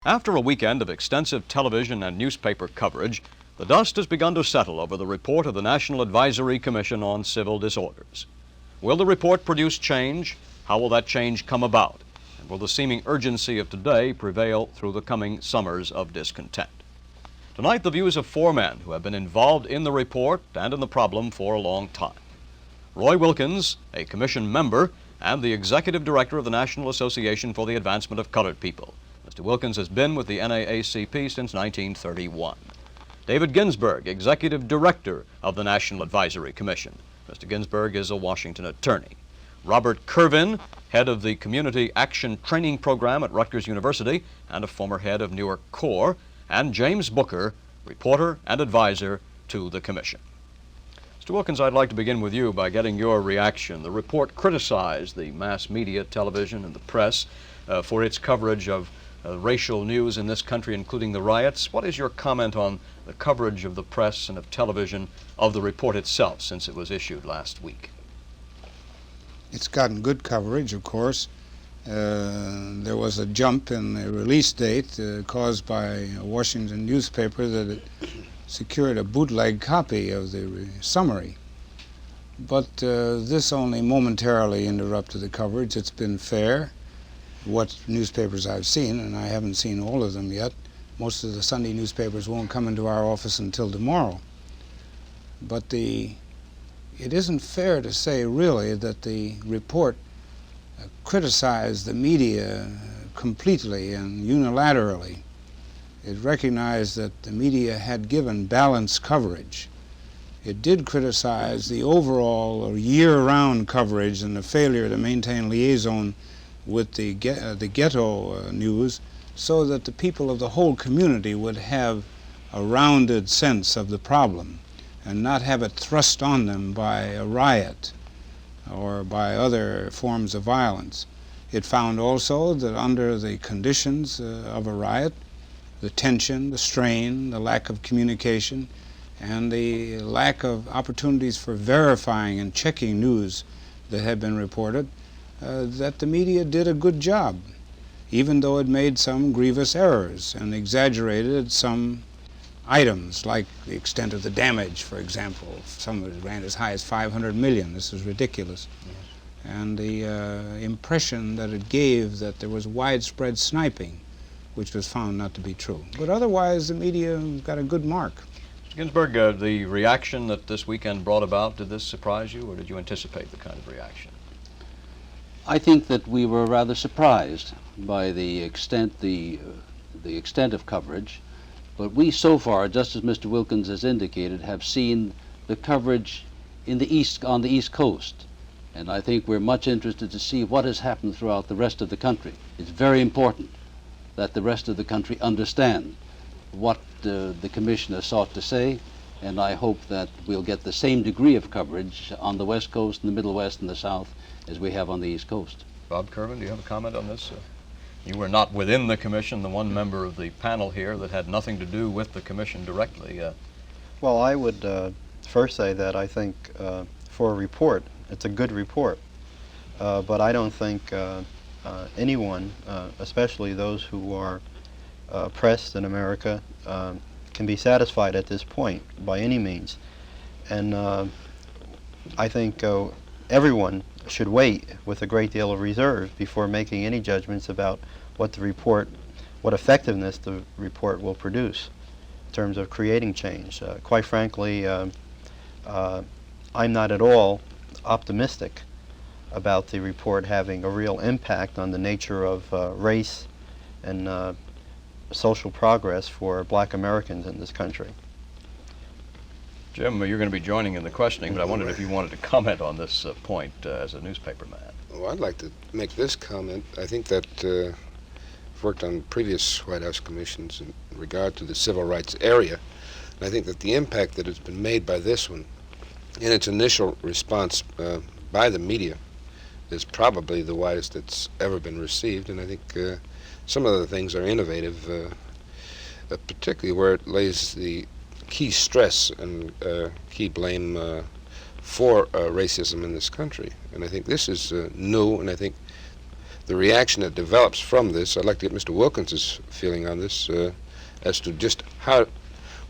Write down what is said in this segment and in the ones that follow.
After a weekend of extensive television and newspaper coverage, the dust has begun to settle over the report of the National Advisory Commission on Civil Disorders. Will the report produce change? How will that change come about? And will the seeming urgency of today prevail through the coming summers of discontent? Tonight, the views of four men who have been involved in the report and in the problem for a long time. Roy Wilkins, a commission member and the executive director of the National Association for the Advancement of Colored People. Mr. Wilkins has been with the NAACP since 1931. David Ginsburg, executive director of the National Advisory Commission. Mr. Ginsburg is a Washington attorney. Robert Kervin, head of the Community Action Training Program at Rutgers University and a former head of Newark Corps, and James Booker, reporter and advisor to the Commission. Mr. Wilkins, I'd like to begin with you by getting your reaction. The report criticized the mass media, television, and the press for its coverage of racial news in this country, including the riots. What is your comment on the coverage of the press and of television of the report itself since it was issued last week? It's gotten good coverage, of course. There was a jump in the release date caused by a Washington newspaper that it secured a bootleg copy of the summary. But this only momentarily interrupted the coverage. It's been fair. What newspapers I've seen, and I haven't seen all of them yet, most of the Sunday newspapers won't come into our office until tomorrow. But it isn't fair to say, really, that the report criticized the media completely and unilaterally. It recognized that the media had given balanced coverage. It did criticize the overall year-round coverage and the failure to maintain liaison with the ghetto news so that the people of the whole community would have a rounded sense of the problem and not have it thrust on them by a riot or by other forms of violence. It found also that under the conditions of a riot, the tension, the strain, the lack of communication, and the lack of opportunities for verifying and checking news that had been reported, that the media did a good job, even though it made some grievous errors and exaggerated some items, like the extent of the damage, for example. Some of it ran as high as 500 million. This is ridiculous. Yes. And the impression that it gave that there was widespread sniping, which was found not to be true. But otherwise, the media got a good mark. Mr. Ginsburg, the reaction that this weekend brought about, did this surprise you, or did you anticipate the kind of reaction? I think that we were rather surprised by the extent of coverage. But we so far, just as Mr. Wilkins has indicated, have seen the coverage on the East Coast. And I think we're much interested to see what has happened throughout the rest of the country. It's very important that the rest of the country understand what the Commissioner sought to say, and I hope that we'll get the same degree of coverage on the West Coast, and the Middle West, and the South as we have on the East Coast. Bob Kervin, do you have a comment on this? You were not within the Commission, the one member of the panel here that had nothing to do with the Commission directly. Well, I would first say that I think for a report, it's a good report. But I don't think anyone, especially those who are oppressed in America, can be satisfied at this point by any means. And I think everyone should wait with a great deal of reserve before making any judgments about what effectiveness the report will produce in terms of creating change. Quite frankly, I'm not at all optimistic about the report having a real impact on the nature of race and social progress for Black Americans in this country. Jim, you're going to be joining in the questioning, but I wondered if you wanted to comment on this point as a newspaper man. Well, I'd like to make this comment. I think that I've worked on previous White House commissions in regard to the civil rights area, and I think that the impact that has been made by this one in its initial response by the media is probably the widest that's ever been received, and I think some of the things are innovative, particularly where it lays the key stress and key blame for racism in this country. And I think this is new, and I think the reaction that develops from this. I'd like to get Mr. Wilkins' feeling on this as to just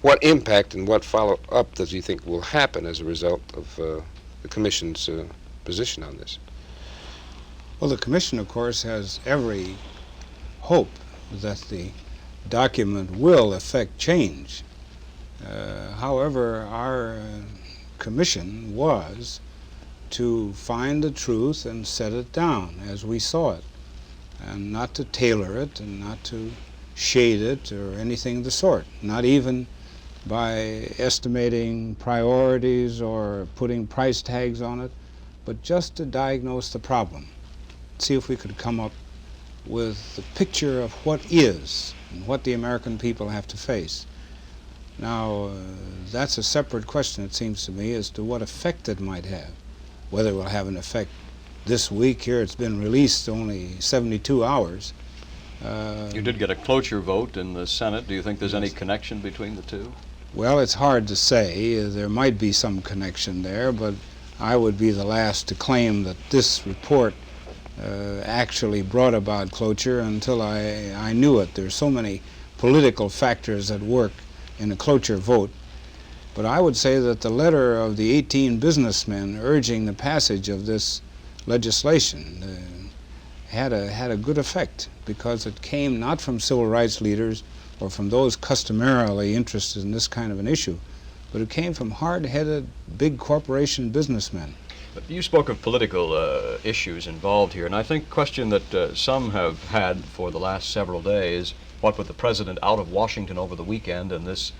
what impact and what follow-up does he think will happen as a result of the Commission's position on this? Well, the Commission, of course, has every hope that the document will affect change. However, our Commission was to find the truth and set it down as we saw it, and not to tailor it and not to shade it or anything of the sort, not even by estimating priorities or putting price tags on it, but just to diagnose the problem, see if we could come up with the picture of what is and what the American people have to face. Now, that's a separate question, it seems to me, as to what effect it might have. Whether it will have an effect this week here, it's been released only 72 hours. You did get a cloture vote in the Senate. Do you think there's any connection between the two? Well, it's hard to say. There might be some connection there, but I would be the last to claim that this report actually brought about cloture until I knew it. There's so many political factors at work in a cloture vote. But I would say that the letter of the 18 businessmen urging the passage of this legislation had a good effect, because it came not from civil rights leaders or from those customarily interested in this kind of an issue, but it came from hard-headed big corporation businessmen. But you spoke of political issues involved here, and I think a question that some have had for the last several days, what with the President out of Washington over the weekend and this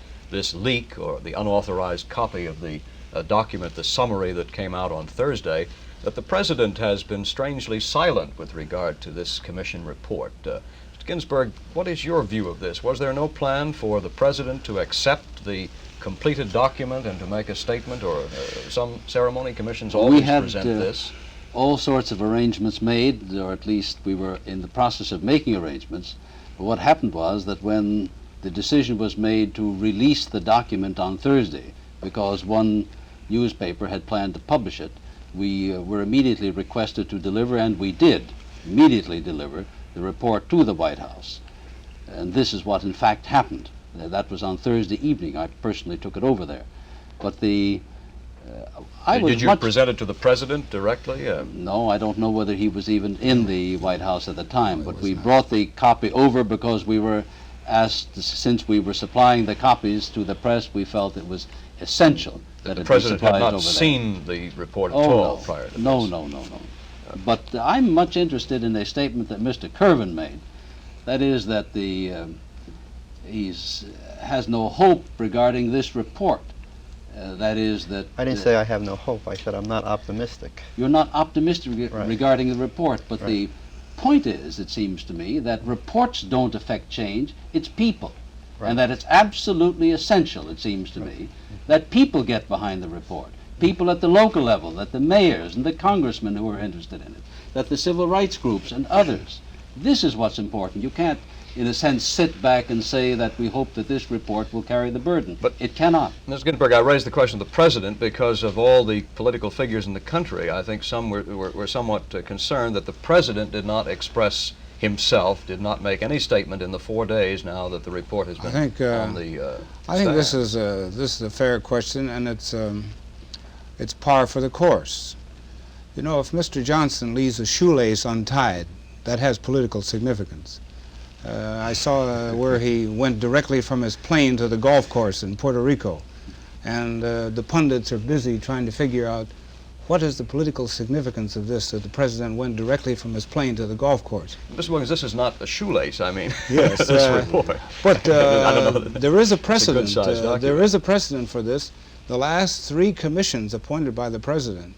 leak or the unauthorized copy of the document, the summary that came out on Thursday, that the President has been strangely silent with regard to this Commission report. Mr. Ginsburg, what is your view of this? Was there no plan for the President to accept the completed document and to make a statement or some ceremony? Commissions always present this. All sorts of arrangements made, or at least we were in the process of making arrangements. But what happened was that when the decision was made to release the document on Thursday, because one newspaper had planned to publish it, we were immediately requested to deliver, and we did immediately deliver the report to the White House. And this is what in fact happened. That was on Thursday evening. I personally took it over there. But did you present it to the President directly? No, I don't know whether he was even in the White House at the time, but we brought the copy over because we were asked, since we were supplying the copies to the press, we felt it was essential that the it President be supplied had not over there. seen the report at all prior to this. No. But I'm much interested in a statement that Mr. Kervin made. That is that he has no hope regarding this report. That is that... I didn't say I have no hope. I said I'm not optimistic. You're not optimistic Right. regarding the report, but Right. the point is, it seems to me, that reports don't affect change, it's people. Right. And that it's absolutely essential, it seems to me, that people get behind the report. People at the local level, that the mayors and the congressmen who are interested in it, that the civil rights groups and others. This is what's important. You can't, in a sense, sit back and say that we hope that this report will carry the burden. But it cannot. Mr. Ginsburg, I raised the question of the President because of all the political figures in the country. I think some were somewhat concerned that the President did not express himself, did not make any statement in the 4 days now that the report has been on the I think stand. this is a fair question, and it's par for the course. You know, if Mr. Johnson leaves a shoelace untied, that has political significance. I saw where he went directly from his plane to the golf course in Puerto Rico, and the pundits are busy trying to figure out what is the political significance of this, that the President went directly from his plane to the golf course. Mr. Wilkins, this is not a shoelace, I mean, Yes, this report. but I don't know. there is a precedent. good-sized document. There is a precedent for this. The last 3 commissions appointed by the President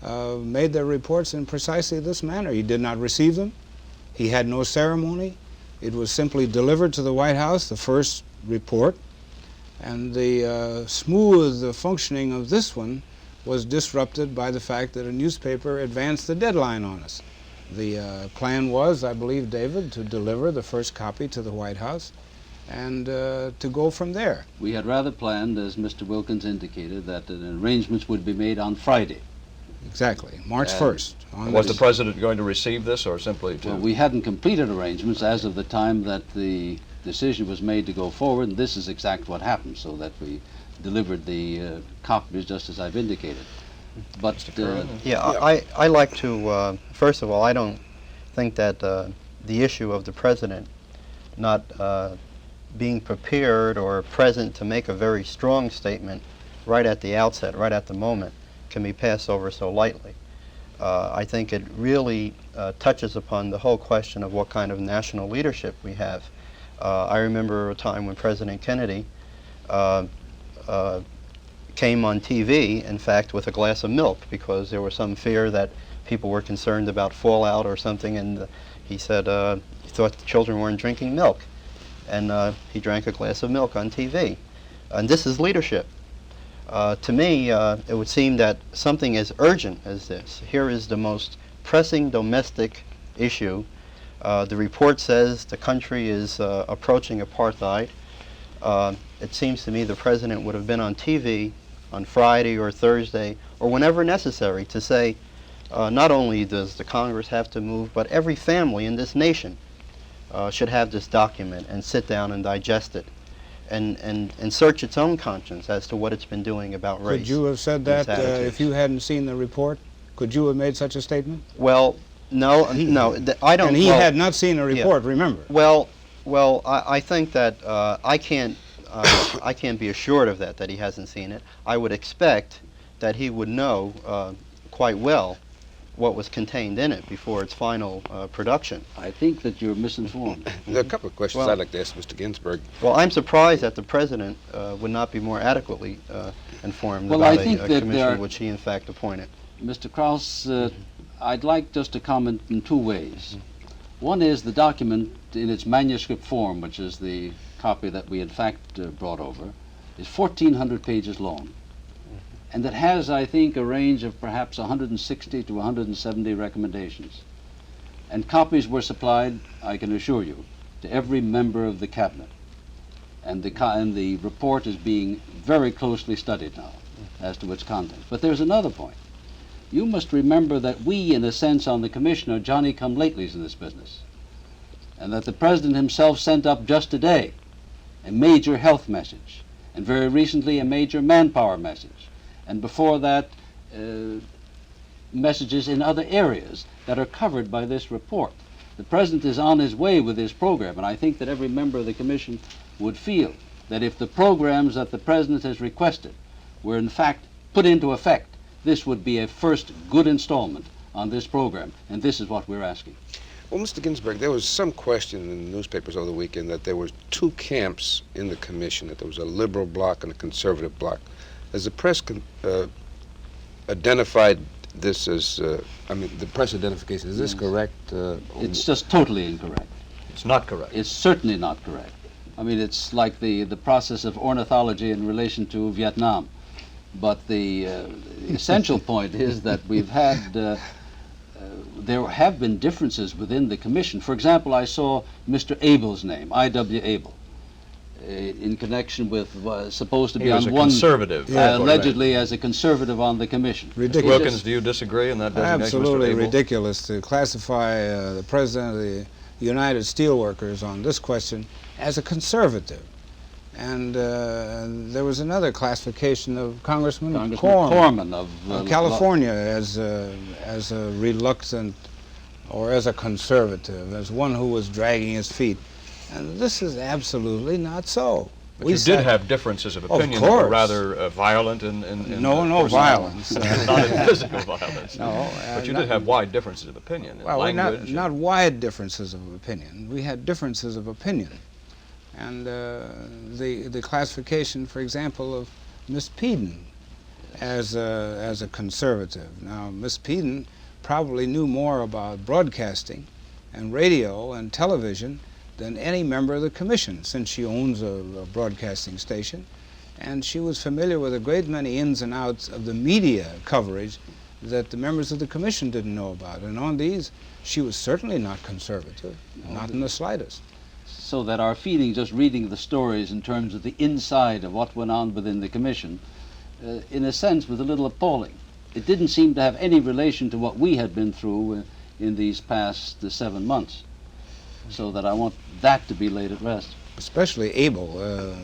made their reports in precisely this manner. He did not receive them. He had no ceremony. It was simply delivered to the White House, the first report, and the smooth functioning of this one was disrupted by the fact that a newspaper advanced the deadline on us. The plan was, I believe, David, to deliver the first copy to the White House and to go from there. We had rather planned, as Mr. Wilkins indicated, that arrangements would be made on Friday Exactly. March And 1st. Was the President going to receive this or simply to... Well, we hadn't completed arrangements as of the time that the decision was made to go forward, and this is exactly what happened, so that we delivered the copies just as I've indicated. But Yeah, I like to, first of all, I don't think that the issue of the President not being prepared or present to make a very strong statement right at the outset, right at the moment, can be passed over so lightly. I think it really touches upon the whole question of what kind of national leadership we have. I remember a time when President Kennedy came on TV, in fact, with a glass of milk because there was some fear that people were concerned about fallout or something, and he said he thought the children weren't drinking milk. And he drank a glass of milk on TV. And this is leadership. To me, it would seem that something as urgent as this, here is the most pressing domestic issue. The report says the country is approaching apartheid. It seems to me the President would have been on TV on Friday or Thursday or whenever necessary to say, not only does the Congress have to move, but every family in this nation should have this document and sit down and digest it and search its own conscience as to what it's been doing about race. Could you have said that if you hadn't seen the report? Could you have made such a statement? Well, no, I don't. And he had not seen the report, remember? Well, I think that I can't be assured of that he hasn't seen it. I would expect that he would know quite well what was contained in it before its final production. I think that you're misinformed. There are a couple of questions I'd like to ask Mr. Ginsburg. Well, I'm surprised that the President would not be more adequately informed Well, about I think a that commission which he in fact appointed. Mr. Krause, I'd like just to comment in two ways. One is the document in its manuscript form, which is the copy that we in fact brought over, is 1,400 pages long. And that has, I think, a range of perhaps 160 to 170 recommendations. And copies were supplied, I can assure you, to every member of the Cabinet. And the report is being very closely studied now as to its content. But there's another point. You must remember that we, in a sense, on the Commission are Johnny-come-latelys in this business. And that the President himself sent up just today a major health message, and very recently a major manpower message. And before that, messages in other areas that are covered by this report. The President is on his way with his program, and I think that every member of the Commission would feel that if the programs that the President has requested were in fact put into effect, this would be a first good installment on this program, and this is what we're asking. Well, Mr. Ginsburg, there was some question in the newspapers over the weekend that there were two camps in the Commission, that there was a liberal bloc and a conservative bloc. Has the press identified this as, the press identification, is this correct? It's just totally incorrect. It's not correct. It's certainly not correct. I mean, it's like the process of ornithology in relation to Vietnam. But the essential point is that we've had, there have been differences within the Commission. For example, I saw Mr. Abel's name, I.W. Abel, in connection with supposed to be on one conservative. allegedly as a conservative on the Commission. Ridiculous. Wilkins, do you disagree in that designation, Absolutely Mr. Abel? ridiculous to classify the President of the United Steelworkers on this question as a conservative. And there was another classification of Congressman Corman of California as a reluctant or as a conservative, as one who was dragging his feet. And this is absolutely not so. But you did have differences of opinion that were rather violent in no violence. Not in physical violence. No. But you did have wide differences of opinion in well, language. not wide differences of opinion. We had differences of opinion. And the classification, for example, of Miss Peden as a conservative. Now, Miss Peden probably knew more about broadcasting and radio and television than any member of the Commission, since she owns a broadcasting station. And she was familiar with a great many ins and outs of the media coverage that the members of the Commission didn't know about. And on these, she was certainly not conservative, not in the slightest. So that our feeling just reading the stories in terms of the inside of what went on within the Commission, in a sense, was a little appalling. it didn't seem to have any relation to what we had been through in these past 7 months. So that I want that to be laid at rest. Especially Abel.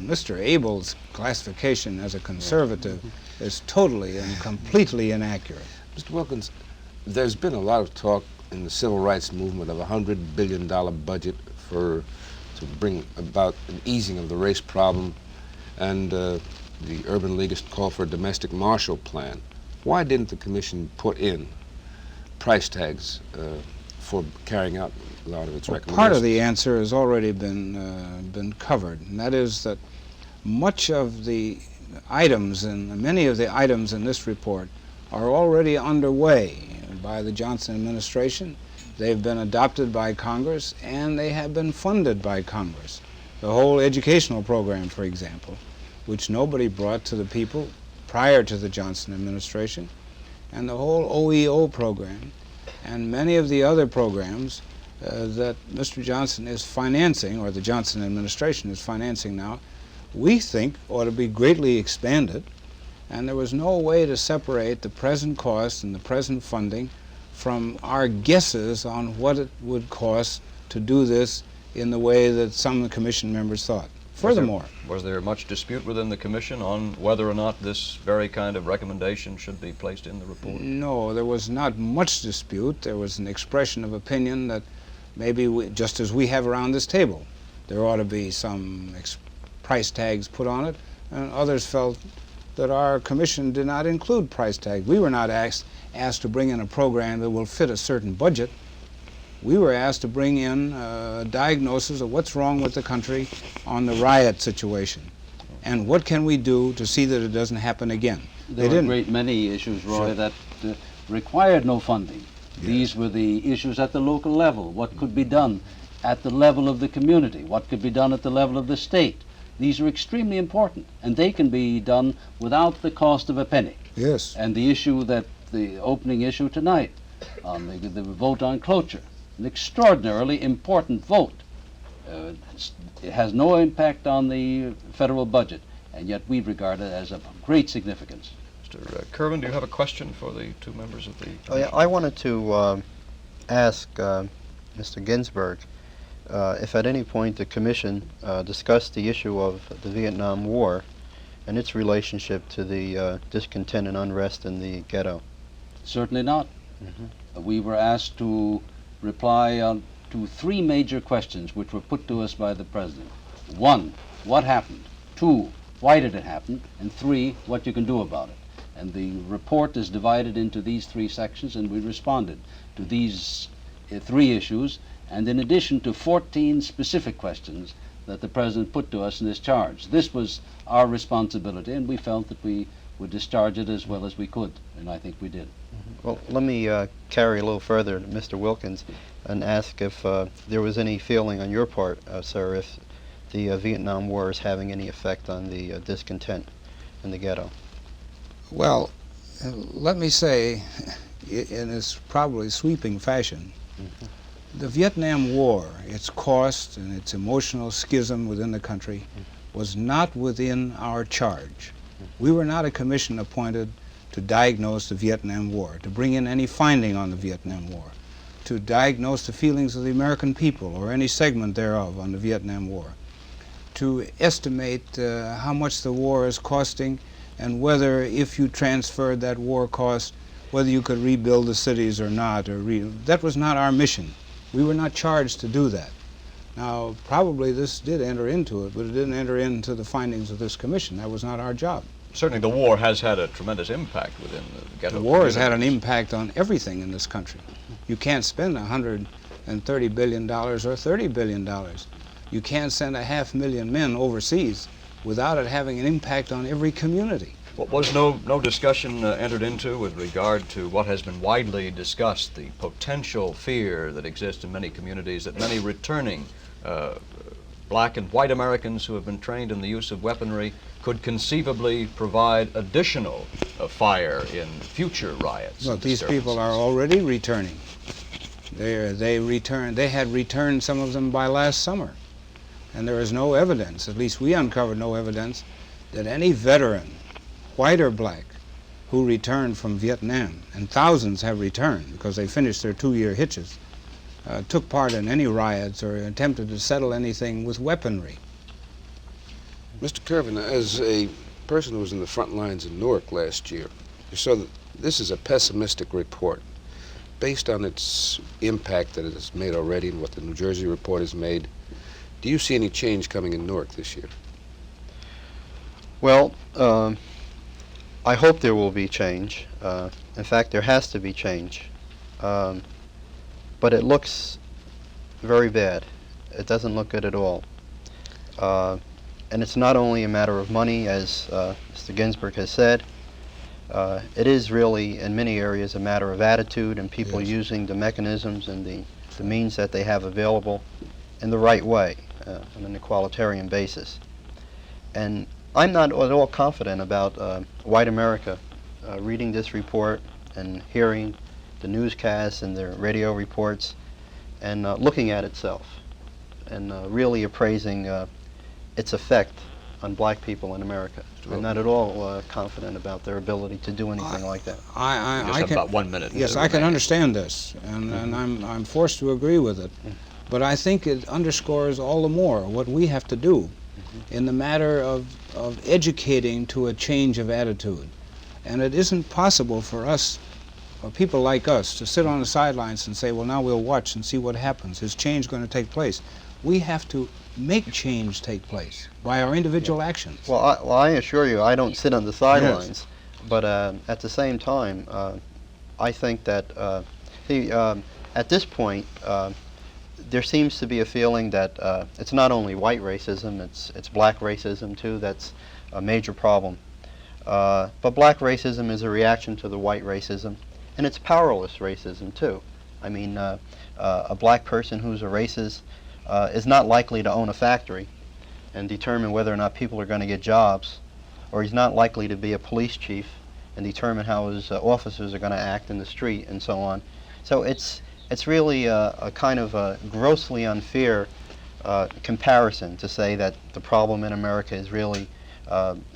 Mr. Abel's classification as a conservative is totally and completely inaccurate. Mr. Wilkins, there's been a lot of talk in the civil rights movement of a $100 billion budget to bring about an easing of the race problem, and the Urban League has called for a domestic Marshall Plan. Why didn't the Commission put in price tags for carrying out a lot of its recommendations? Part of the answer has already been covered, and that is that much of the items and many of the items in this report are already underway by the Johnson administration. They've been adopted by Congress, and they have been funded by Congress. The whole educational program, for example, which nobody brought to the people prior to the Johnson administration, and the whole OEO program, and many of the other programs that Mr. Johnson is financing, or the Johnson administration is financing now, we think ought to be greatly expanded, and there was no way to separate the present cost and the present funding from our guesses on what it would cost to do this in the way that some of the Commission members thought. Furthermore, Was there much dispute within the Commission on whether or not this very kind of recommendation should be placed in the report? no, there was not much dispute. There was an expression of opinion that maybe, just as we have around this table, there ought to be some price tags put on it, and others felt that our Commission did not include price tags. We were not asked to bring in a program that will fit a certain budget. We were asked to bring in a diagnosis of what's wrong with the country on the riot situation, and what can we do to see that it doesn't happen again. There were a great many issues, Roy, that required no funding. Yes. These were the issues at the local level. What could be done at the level of the community? What could be done at the level of the state? These are extremely important, and they can be done without the cost of a penny. Yes. And the issue the opening issue tonight, the vote on cloture, an extraordinarily important vote. It has no impact on the federal budget, and yet we regard it as of great significance. Mr. Kerwin, do you have a question for the two members of the Commission? Oh, yeah, I wanted to ask Mr. Ginsburg if at any point the Commission discussed the issue of the Vietnam War and its relationship to the discontent and unrest in the ghetto. Certainly not. We were asked to reply to three major questions which were put to us by the President. One, what happened? Two, why did it happen? And three, what you can do about it. And the report is divided into these three sections, and we responded to these three issues, and in addition to 14 specific questions that the President put to us in his charge. This was our responsibility, and we felt that we would discharge it as well as we could, and I think we did. Well, let me carry a little further to Mr. Wilkins and ask if there was any feeling on your part, sir, if the Vietnam War is having any effect on the discontent in the ghetto. Well, let me say, in its probably sweeping fashion, the Vietnam War, its cost and its emotional schism within the country, was not within our charge. We were not a commission appointed to diagnose the Vietnam War, to bring in any finding on the Vietnam War, to diagnose the feelings of the American people or any segment thereof on the Vietnam War, to estimate how much the war is costing and whether, if you transferred that war cost, whether you could rebuild the cities or not. That was not our mission. We were not charged to do that. Now, probably this did enter into it, but it didn't enter into the findings of this commission. That was not our job. Certainly the war has had a tremendous impact within the ghetto The war has had an communities. impact on everything in this country. You can't spend $130 billion or $30 billion. You can't send 500,000 men overseas without it having an impact on every community. Well, was no discussion entered into with regard to what has been widely discussed, the potential fear that exists in many communities that many returning black and white Americans who have been trained in the use of weaponry could conceivably provide additional fire in future riots? Well, and these people are disturbances? already returning. They had returned, some of them, by last summer. And there is no evidence, at least we uncovered no evidence, that any veteran, white or black, who returned from Vietnam, and thousands have returned because they finished their 2-year hitches, took part in any riots or attempted to settle anything with weaponry. Mr. Kervin, as a person who was in the front lines in Newark last year, you saw that this is a pessimistic report. Based on its impact that it has made already and what the New Jersey report has made, do you see any change coming in Newark this year? Well, I hope there will be change. In fact, there has to be change. But it looks very bad. It doesn't look good at all. And it's not only a matter of money, as Mr. Ginsburg has said. It is really, in many areas, a matter of attitude and people Yes. using the mechanisms and the means that they have available in the right way, on an equalitarian basis. And I'm not at all confident about white America reading this report and hearing the newscasts and the radio reports and looking at itself and really appraising its effect on black people in America. I'm not at all confident about their ability to do anything like that. You just have about 1 minute. Yes, I can understand this, and I'm forced to agree with it. But I think it underscores all the more what we have to do in the matter of educating to a change of attitude. And it isn't possible for us, or people like us, to sit on the sidelines and say, well, now we'll watch and see what happens. Is change going to take place? We have to make change take place by our individual actions. Well, I assure you, I don't sit on the sidelines. But at the same time, I think that at this point, there seems to be a feeling that it's not only white racism, it's black racism too. That's a major problem. But black racism is a reaction to the white racism, and it's powerless racism too. I mean, a black person who's a racist is not likely to own a factory and determine whether or not people are going to get jobs, or he's not likely to be a police chief and determine how his officers are going to act in the street and so on. So it's really a kind of a grossly unfair comparison to say that the problem in America is really,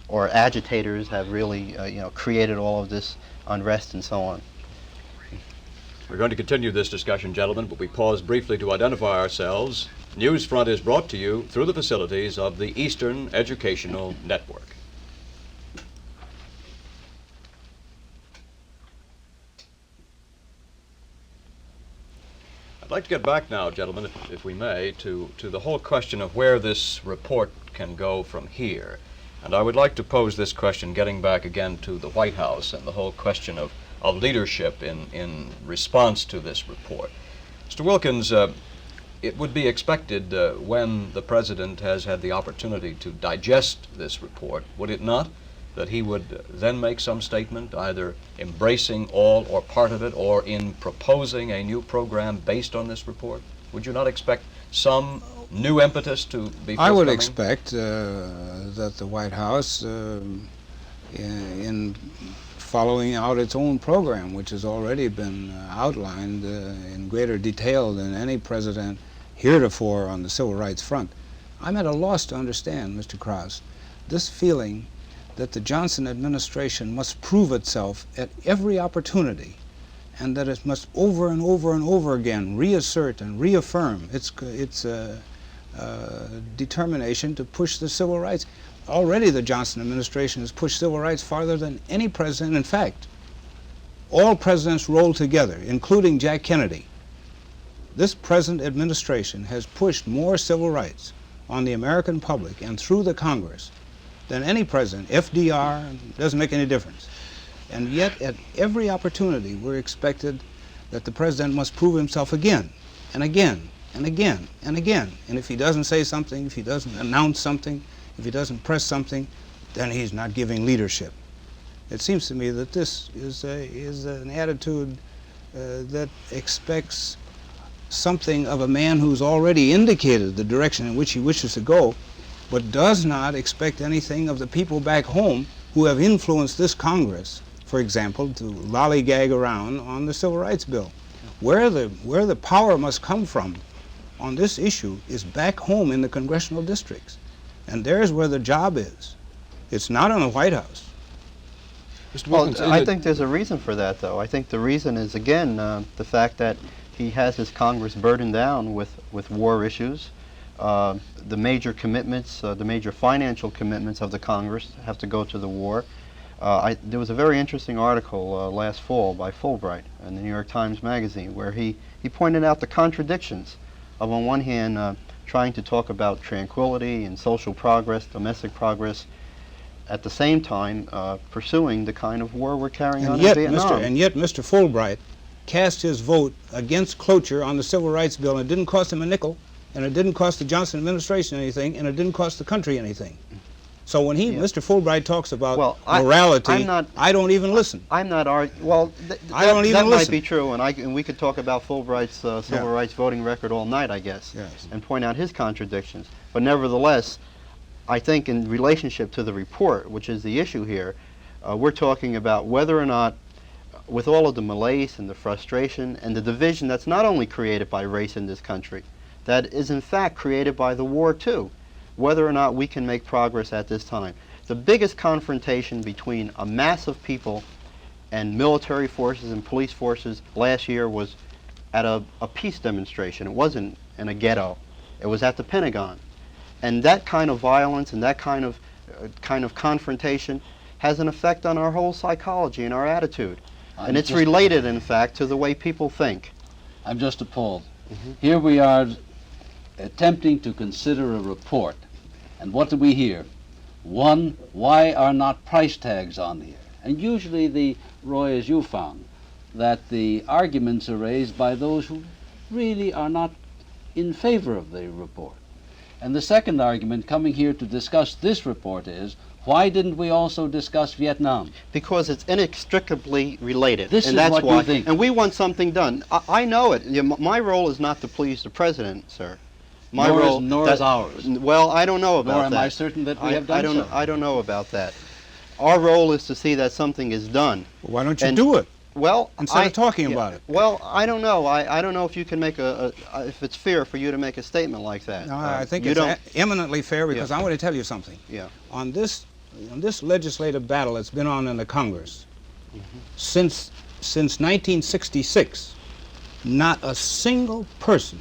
or agitators have really, created all of this unrest and so on. We're going to continue this discussion, gentlemen, but we pause briefly to identify ourselves. Newsfront is brought to you through the facilities of the Eastern Educational Network. I'd like to get back now, gentlemen, if we may, to the whole question of where this report can go from here. And I would like to pose this question, getting back again to the White House and the whole question of leadership in response to this report. Mr. Wilkins, it would be expected when the President has had the opportunity to digest this report, would it not, that he would then make some statement, either embracing all or part of it, or in proposing a new program based on this report? Would you not expect some new impetus to be forthcoming? I would expect that the White House, in following out its own program, which has already been outlined in greater detail than any president heretofore on the civil rights front. I'm at a loss to understand, Mr. Krause, this feeling that the Johnson administration must prove itself at every opportunity, and that it must over and over and over again reassert and reaffirm its determination to push the civil rights. Already the Johnson administration has pushed civil rights farther than any president. In fact, all presidents rolled together, including Jack Kennedy. This present administration has pushed more civil rights on the American public and through the Congress than any president. FDR, doesn't make any difference. And yet, at every opportunity, we're expected that the president must prove himself again and again and again and again. And if he doesn't say something, if he doesn't announce something, if he doesn't press something, then he's not giving leadership. It seems to me that this is an attitude that expects something of a man who's already indicated the direction in which he wishes to go, but does not expect anything of the people back home who have influenced this Congress, for example, to lollygag around on the Civil Rights Bill. Where the power must come from on this issue is back home in the congressional districts. And there's where the job is. It's not on the White House. Mr. Well, Wilkins, I think there's a reason for that, though. I think the reason is, again, the fact that he has his Congress burdened down with war issues. The major commitments, the major financial commitments of the Congress have to go to the war. There was a very interesting article last fall by Fulbright in the New York Times Magazine where he pointed out the contradictions of, on one hand, trying to talk about tranquility and social progress, domestic progress, at the same time pursuing the kind of war we're carrying on in Vietnam. And yet Mr. Fulbright cast his vote against cloture on the Civil Rights Bill, and it didn't cost him a nickel, and it didn't cost the Johnson administration anything, and it didn't cost the country anything. So when Mr. Fulbright talks about morality, I don't even listen. I'm not arguing. Well, I don't even that listen. might be true, and we could talk about Fulbright's civil rights voting record all night, I guess, and point out his contradictions. But nevertheless, I think in relationship to the report, which is the issue here, we're talking about whether or not, with all of the malaise and the frustration and the division that's not only created by race in this country, that is in fact created by the war too, whether or not we can make progress at this time. The biggest confrontation between a mass of people and military forces and police forces last year was at a peace demonstration. It wasn't in a ghetto. It was at the Pentagon. And that kind of violence and that kind of confrontation has an effect on our whole psychology and our attitude. And it's related, in fact, to the way people think. I'm just appalled. Here we are attempting to consider a report. And what do we hear? One, why are not price tags on here? And usually, Roy, as you found, that the arguments are raised by those who really are not in favor of the report. And the second argument coming here to discuss this report is, why didn't we also discuss Vietnam? Because it's inextricably related. This and is that's what why, you think. And we want something done. I know it. My role is not to please the president, sir. Nor is ours. Well, I don't know about Nor that. am I certain that we have done so. I don't know about that. Our role is to see that something is done. Well, why don't you do it? Well, instead of talking about it. Well, I don't know. I don't know if you can make if it's fair for you to make a statement like that. No, I think it's eminently fair because I want to tell you something. Yeah. On this legislative battle that's been on in the Congress since 1966, not a single person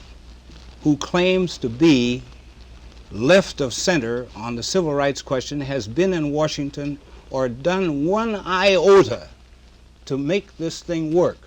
who claims to be left of center on the civil rights question has been in Washington or done one iota to make this thing work.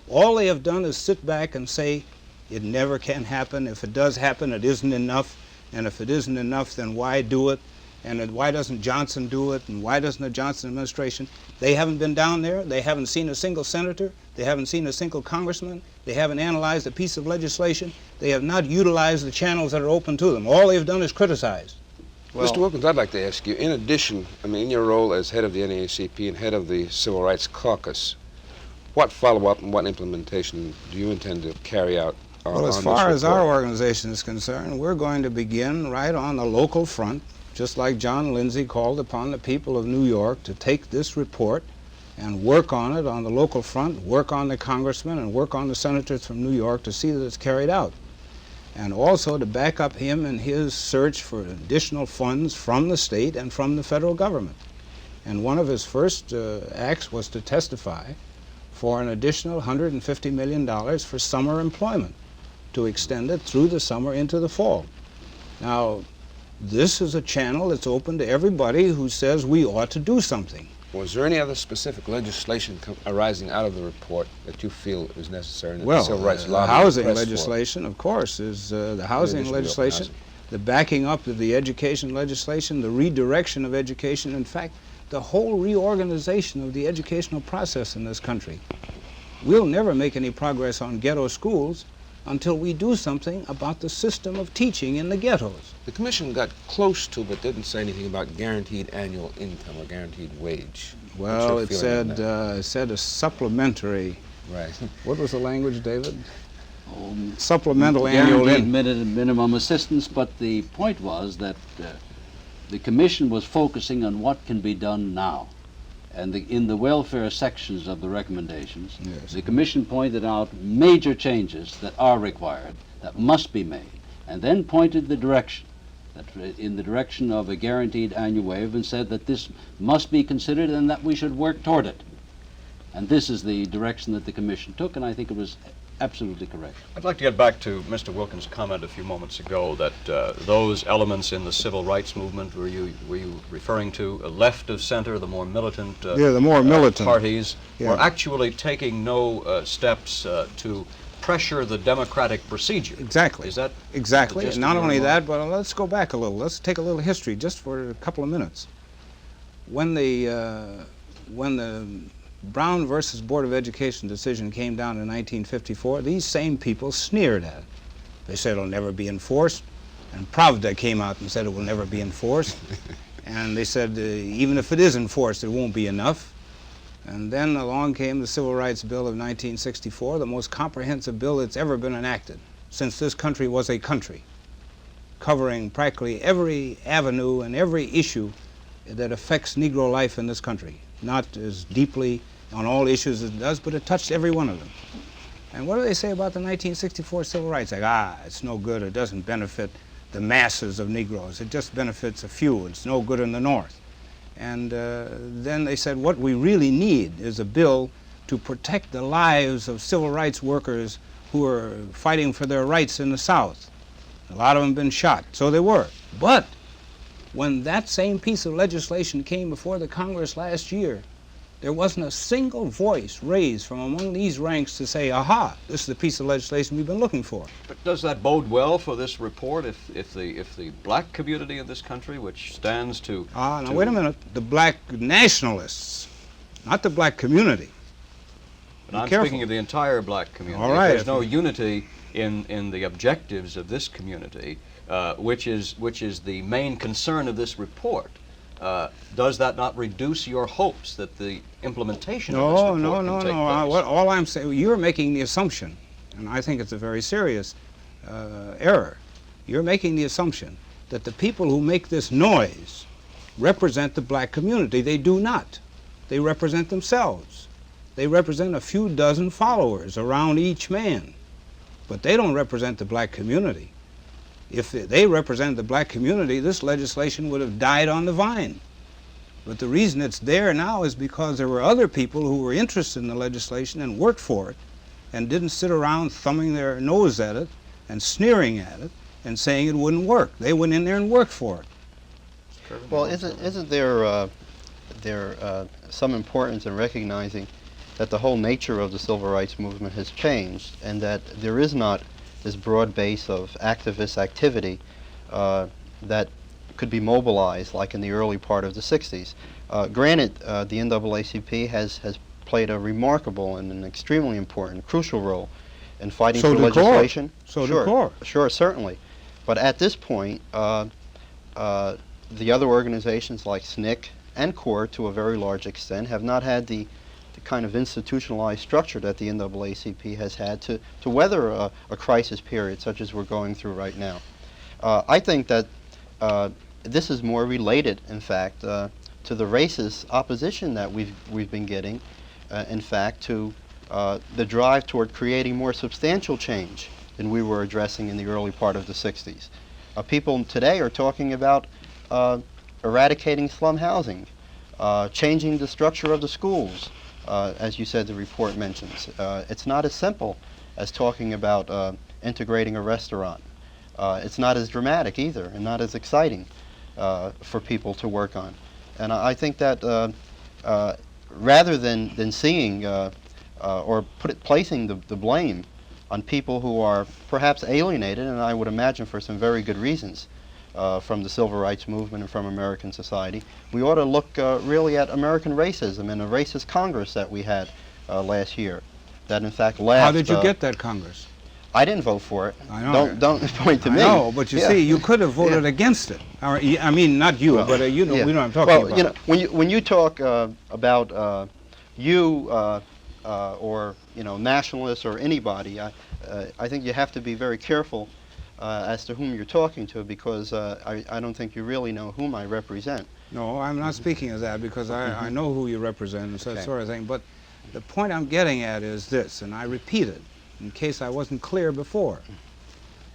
All they have done is sit back and say, it never can happen. If it does happen, it isn't enough. And if it isn't enough, then why do it? And why doesn't Johnson do it? And why doesn't the Johnson administration? They haven't been down there. They haven't seen a single senator. They haven't seen a single congressman. They haven't analyzed a piece of legislation. They have not utilized the channels that are open to them. All they've done is criticize. Well, Mr. Wilkins, I'd like to ask you, in addition, I mean, in your role as head of the NAACP and head of the Civil Rights Caucus, what follow-up and what implementation do you intend to carry out on this report? Well, as far as our organization is concerned, we're going to begin right on the local front, just like John Lindsay called upon the people of New York to take this report and work on it on the local front, work on the congressmen and work on the senators from New York to see that it's carried out. And also to back up him in his search for additional funds from the state and from the federal government. And one of his first acts was to testify for an additional $150 million for summer employment, to extend it through the summer into the fall. Now, this is a channel that's open to everybody who says we ought to do something. Was there any other specific legislation arising out of the report that you feel is necessary in the Well, civil rights the lobby? housing legislation, of course, is the housing legislation, the backing up of the education legislation, the redirection of education, in fact, the whole reorganization of the educational process in this country. We'll never make any progress on ghetto schools until we do something about the system of teaching in the ghettos. The commission got close to, but didn't say anything about guaranteed annual income or guaranteed wage. Well, it said a supplementary. Right. What was the language, David? Supplemental annual Guaranteed minimum assistance, but the point was that the commission was focusing on what can be done now. And in the welfare sections of the recommendations, yes, the commission pointed out major changes that are required, that must be made, and then pointed the direction in the direction of a guaranteed annual waiver, and said that this must be considered and that we should work toward it. And this is the direction that the Commission took, and I think it was absolutely correct. I'd like to get back to Mr. Wilkins' comment a few moments ago that those elements in the civil rights movement, were you referring to left of center, the more militant Yeah, the more militant parties, Yeah. were actually taking no steps to pressure the democratic procedure? Exactly. Is that Exactly. the gist And of not your only remark? that, but let's go back a little. Let's take a little history just for a couple of minutes. When the Brown versus Board of Education decision came down in 1954, these same people sneered at it. They said it'll never be enforced. And Pravda came out and said it will never be enforced. And they said even if it is enforced, it won't be enough. And then along came the Civil Rights Bill of 1964, the most comprehensive bill that's ever been enacted since this country was a country, covering practically every avenue and every issue that affects Negro life in this country. Not as deeply on all issues as it does, but it touched every one of them. And what do they say about the 1964 Civil Rights Act? It's no good, it doesn't benefit the masses of Negroes, it just benefits a few, it's no good in the North. And then they said what we really need is a bill to protect the lives of civil rights workers who are fighting for their rights in the South. A lot of them have been shot, so they were. But when that same piece of legislation came before the Congress last year, there wasn't a single voice raised from among these ranks to say, aha, this is the piece of legislation we've been looking for. But does that bode well for this report if the black community in this country, which stands to... Now wait a minute. The black nationalists, not the black community. But I'm careful. speaking of the entire black community. All right. If there's no unity in the objectives of this community, which is the main concern of this report, does that not reduce your hopes that the implementation of this report can take place? All I'm saying, you're making the assumption, and I think it's a very serious error. You're making the assumption that the people who make this noise represent the black community. They do not. They represent themselves. They represent a few dozen followers around each man, but they don't represent the black community. If they represented the black community, this legislation would have died on the vine. But the reason it's there now is because there were other people who were interested in the legislation and worked for it and didn't sit around thumbing their nose at it and sneering at it and saying it wouldn't work. They went in there and worked for it. Well, isn't there some importance in recognizing that the whole nature of the civil rights movement has changed, and that there is not this broad base of activist activity that could be mobilized like in the early part of the 60s. Granted, the NAACP has played a remarkable and an extremely important, crucial role in fighting for legislation. Sure, certainly. But at this point, the other organizations like SNCC and CORE, to a very large extent, have not had the kind of institutionalized structure that the NAACP has had to weather a crisis period such as we're going through right now. I think that this is more related, in fact, to the racist opposition that we've been getting, in fact, to the drive toward creating more substantial change than we were addressing in the early part of the 60s. People today are talking about eradicating slum housing, changing the structure of the schools, as you said the report mentions. It's not as simple as talking about integrating a restaurant. It's not as dramatic either, and not as exciting for people to work on. And I think that rather than seeing or placing the blame on people who are perhaps alienated, and I would imagine for some very good reasons, from the civil rights movement and from American society, we ought to look really at American racism and the racist Congress that we had last year. That in fact left. How did you get that Congress? I didn't vote for it. I know. Don't point to me. No, but you see, you could have voted against it. I mean, not you, but you know, we know what I'm talking about. You know, when you talk about or nationalists or anybody, I think you have to be very careful as to whom you're talking to, because I don't think you really know whom I represent. No, I'm not speaking of that, because I know who you represent and that sort of thing. But the point I'm getting at is this, and I repeat it in case I wasn't clear before.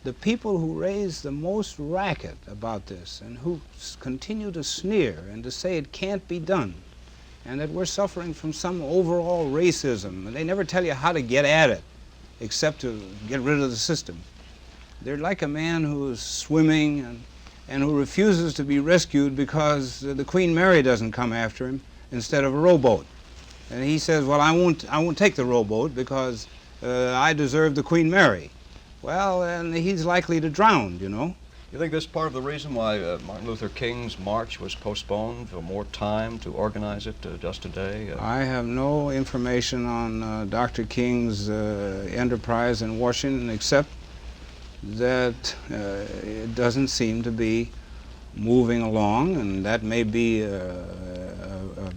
the people who raise the most racket about this and who continue to sneer and to say it can't be done and that we're suffering from some overall racism, and they never tell you how to get at it except to get rid of the system. They're like a man who's swimming and who refuses to be rescued because the Queen Mary doesn't come after him instead of a rowboat. And he says, well, I won't take the rowboat because I deserve the Queen Mary. Well, and he's likely to drown, you know. You think this is part of the reason why Martin Luther King's march was postponed for more time to organize it just today? I have no information on Dr. King's enterprise in Washington except that it doesn't seem to be moving along, and that may be a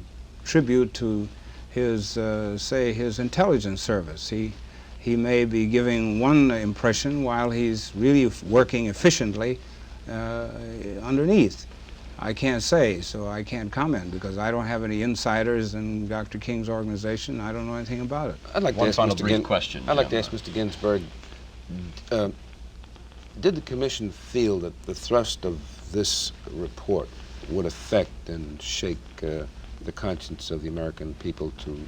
tribute to his, say, his intelligence service. He may be giving one impression while he's really working efficiently underneath. I can't say, so I can't comment because I don't have any insiders in Dr. King's organization. I don't know anything about it. I'd like to One ask final Mr. brief question. I'd like to ask Mr. Ginsburg, did the Commission feel that the thrust of this report would affect and shake the conscience of the American people to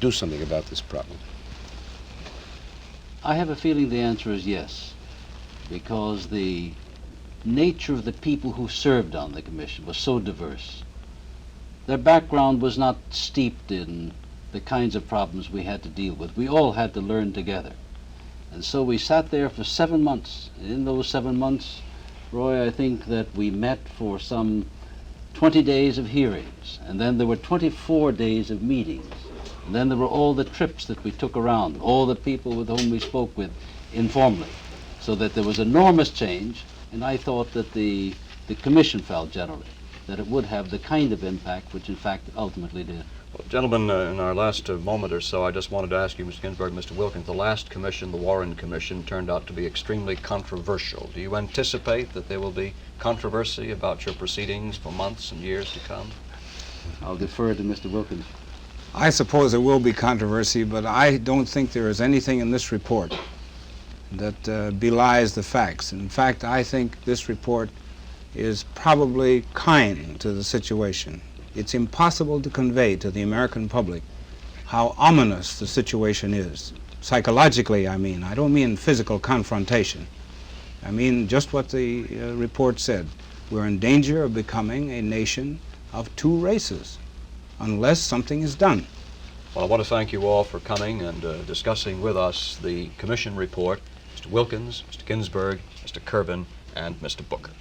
do something about this problem? I have a feeling the answer is yes, because the nature of the people who served on the commission was so diverse. Their background was not steeped in the kinds of problems we had to deal with. We all had to learn together. And so we sat there for 7 months. And in those 7 months, Roy, I think that we met for some 20 days of hearings, and then there were 24 days of meetings. And then there were all the trips that we took around, all the people with whom we spoke with informally, so that there was enormous change, and I thought that the Commission felt generally that it would have the kind of impact which in fact ultimately did. Well, gentlemen, in our last moment or so, I just wanted to ask you, Mr. Ginsburg, Mr. Wilkins, the last commission, the Warren Commission, turned out to be extremely controversial. Do you anticipate that there will be controversy about your proceedings for months and years to come? I'll defer to Mr. Wilkins. I suppose there will be controversy, but I don't think there is anything in this report that belies the facts. In fact, I think this report is probably kind to the situation. It's impossible to convey to the American public how ominous the situation is. Psychologically, I mean. I don't mean physical confrontation. I mean just what the report said. We're in danger of becoming a nation of two races unless something is done. Well, I want to thank you all for coming and discussing with us the Commission report. Mr. Wilkins, Mr. Ginsburg, Mr. Kervin, and Mr. Booker.